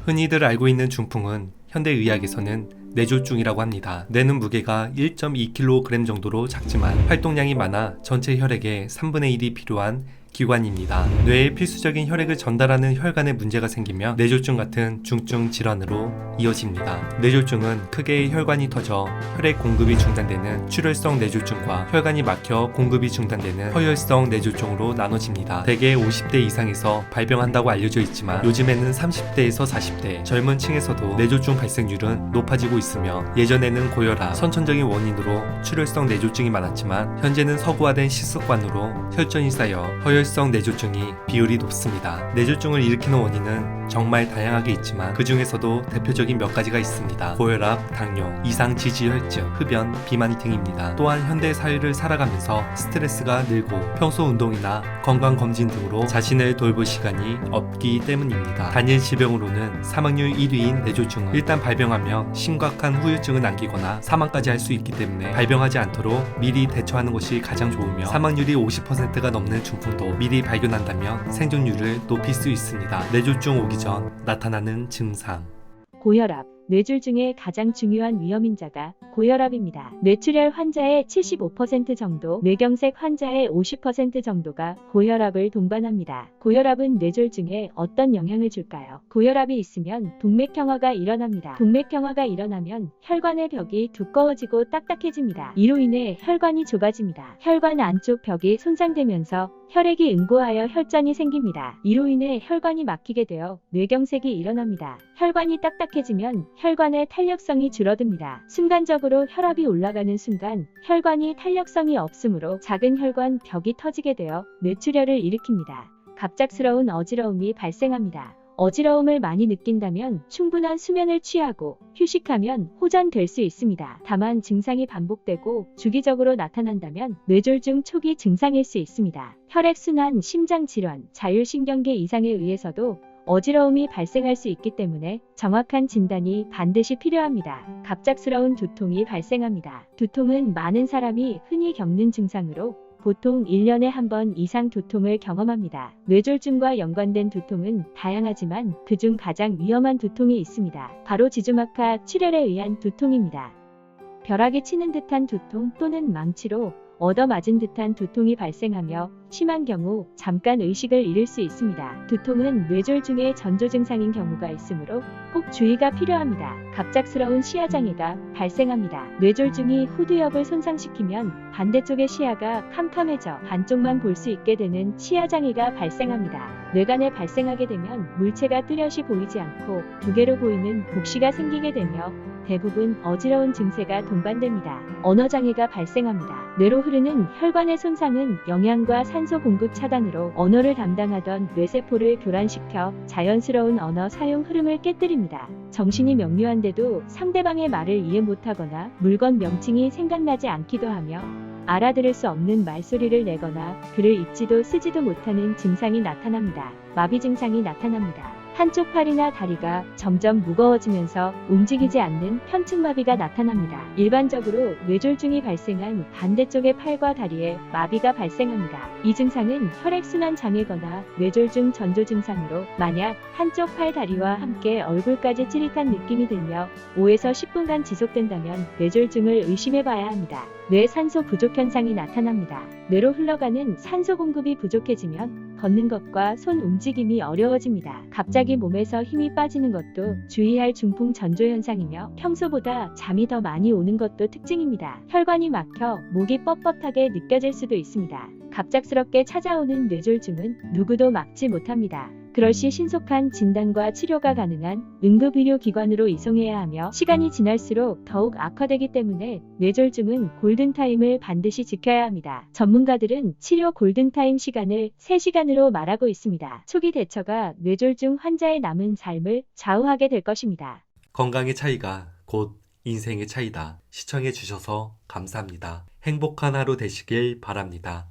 흔히들 알고 있는 중풍은 현대의학에서는 뇌졸중이라고 합니다. 뇌는 무게가 1.2kg 정도로 작지만 활동량이 많아 전체 혈액의 3분의 1이 필요한 기관입니다. 뇌에 필수적인 혈액을 전달하는 혈관에 문제가 생기면 뇌졸중 같은 중증 질환으로 이어집니다. 뇌졸중은 크게 혈관이 터져 혈액 공급이 중단되는 출혈성 뇌졸중과 혈관이 막혀 공급이 중단되는 허혈성 뇌졸중으로 나눠집니다. 대개 50대 이상에서 발병한다고 알려져 있지만 요즘에는 30대에서 40대 젊은 층에서도 뇌졸중 발생률은 높아지고 있으며 예전에는 고혈압, 선천적인 원인으로 출혈성 뇌졸중이 많았지만 현재는 서구화된 식습관으로 혈전이 쌓여 허혈성 뇌졸중이 비율이 높습니다. 뇌졸중을 일으키는 원인은 정말 다양하게 있지만 그 중에서도 대표적인 몇 가지가 있습니다. 고혈압, 당뇨, 이상 지지혈증, 흡연, 비만 등입니다. 또한 현대 사회를 살아가면서 스트레스가 늘고 평소 운동이나 건강검진 등으로 자신을 돌볼 시간이 없기 때문입니다. 단일 질병으로는 사망률 1위인 뇌졸중은 일단 발병하면 심각한 후유증을 남기거나 사망까지 할 수 있기 때문에 발병하지 않도록 미리 대처하는 것이 가장 좋으며 사망률이 50%가 넘는 중풍도 미리 발견한다면 생존율을 높일 수 있습니다. 뇌졸중 오기 전 나타나는 증상. 고혈압, 뇌졸중의 가장 중요한 위험인자가 고혈압입니다. 뇌출혈 환자의 75% 정도, 뇌경색 환자의 50% 정도가 고혈압을 동반합니다. 고혈압은 뇌졸중에 어떤 영향을 줄까요? 고혈압이 있으면 동맥경화가 일어납니다. 동맥경화가 일어나면 혈관의 벽이 두꺼워지고 딱딱해집니다. 이로 인해 혈관이 좁아집니다. 혈관 안쪽 벽이 손상되면서 혈액이 응고하여 혈전이 생깁니다. 이로 인해 혈관이 막히게 되어 뇌경색이 일어납니다. 혈관이 딱딱해지면 혈관의 탄력성이 줄어듭니다. 순간적으로 혈압이 올라가는 순간 혈관이 탄력성이 없으므로 작은 혈관 벽이 터지게 되어 뇌출혈을 일으킵니다. 갑작스러운 어지러움이 발생합니다. 어지러움을 많이 느낀다면 충분한 수면을 취하고 휴식하면 호전될 수 있습니다. 다만 증상이 반복되고 주기적으로 나타난다면 뇌졸중 초기 증상일 수 있습니다. 혈액순환, 심장질환, 자율신경계 이상에 의해서도 어지러움이 발생할 수 있기 때문에 정확한 진단이 반드시 필요합니다. 갑작스러운 두통이 발생합니다. 두통은 많은 사람이 흔히 겪는 증상으로 보통 1년에 한 번 이상 두통을 경험합니다. 뇌졸중과 연관된 두통은 다양하지만 그중 가장 위험한 두통이 있습니다. 바로 지주막하 출혈에 의한 두통입니다. 벼락이 치는 듯한 두통 또는 망치로 얻어맞은 듯한 두통이 발생하며 심한 경우 잠깐 의식을 잃을 수 있습니다. 두통은 뇌졸중의 전조 증상인 경우가 있으므로 꼭 주의가 필요합니다. 갑작스러운 시야장애가 발생합니다. 뇌졸중이 후두엽을 손상시키면 반대쪽의 시야가 캄캄해져 반쪽만 볼 수 있게 되는 시야장애가 발생합니다. 뇌관에 발생하게 되면 물체가 뚜렷이 보이지 않고 두 개로 보이는 복시가 생기게 되며 대부분 어지러운 증세가 동반됩니다. 언어장애가 발생합니다. 뇌로 흐르는 혈관의 손상은 영양과 산소 공급 차단으로 언어를 담당하던 뇌세포를 교란시켜 자연스러운 언어 사용 흐름을 깨뜨립니다. 정신이 명료한데도 상대방의 말을 이해 못하거나 물건 명칭이 생각나지 않기도 하며 알아들을 수 없는 말소리를 내거나 글을 읽지도 쓰지도 못하는 증상이 나타납니다. 마비 증상이 나타납니다. 한쪽 팔이나 다리가 점점 무거워지면서 움직이지 않는 편측마비가 나타납니다. 일반적으로 뇌졸중이 발생한 반대쪽의 팔과 다리에 마비가 발생합니다. 이 증상은 혈액순환 장애거나 뇌졸중 전조 증상으로 만약 한쪽 팔, 다리와 함께 얼굴까지 찌릿한 느낌이 들며 5에서 10분간 지속된다면 뇌졸중을 의심해봐야 합니다. 뇌 산소 부족 현상이 나타납니다. 뇌로 흘러가는 산소 공급이 부족해지면 걷는 것과 손 움직임이 어려워집니다. 갑자기 몸에서 힘이 빠지는 것도 주의할 중풍 전조 현상이며 평소보다 잠이 더 많이 오는 것도 특징입니다. 혈관이 막혀 목이 뻣뻣하게 느껴질 수도 있습니다. 갑작스럽게 찾아오는 뇌졸중은 누구도 막지 못합니다. 그럴 시 신속한 진단과 치료가 가능한 응급의료기관으로 이송해야 하며 시간이 지날수록 더욱 악화되기 때문에 뇌졸중은 골든타임을 반드시 지켜야 합니다. 전문가들은 치료 골든타임 시간을 3시간으로 말하고 있습니다. 초기 대처가 뇌졸중 환자의 남은 삶을 좌우하게 될 것입니다. 건강의 차이가 곧 인생의 차이다. 시청해 주셔서 감사합니다. 행복한 하루 되시길 바랍니다.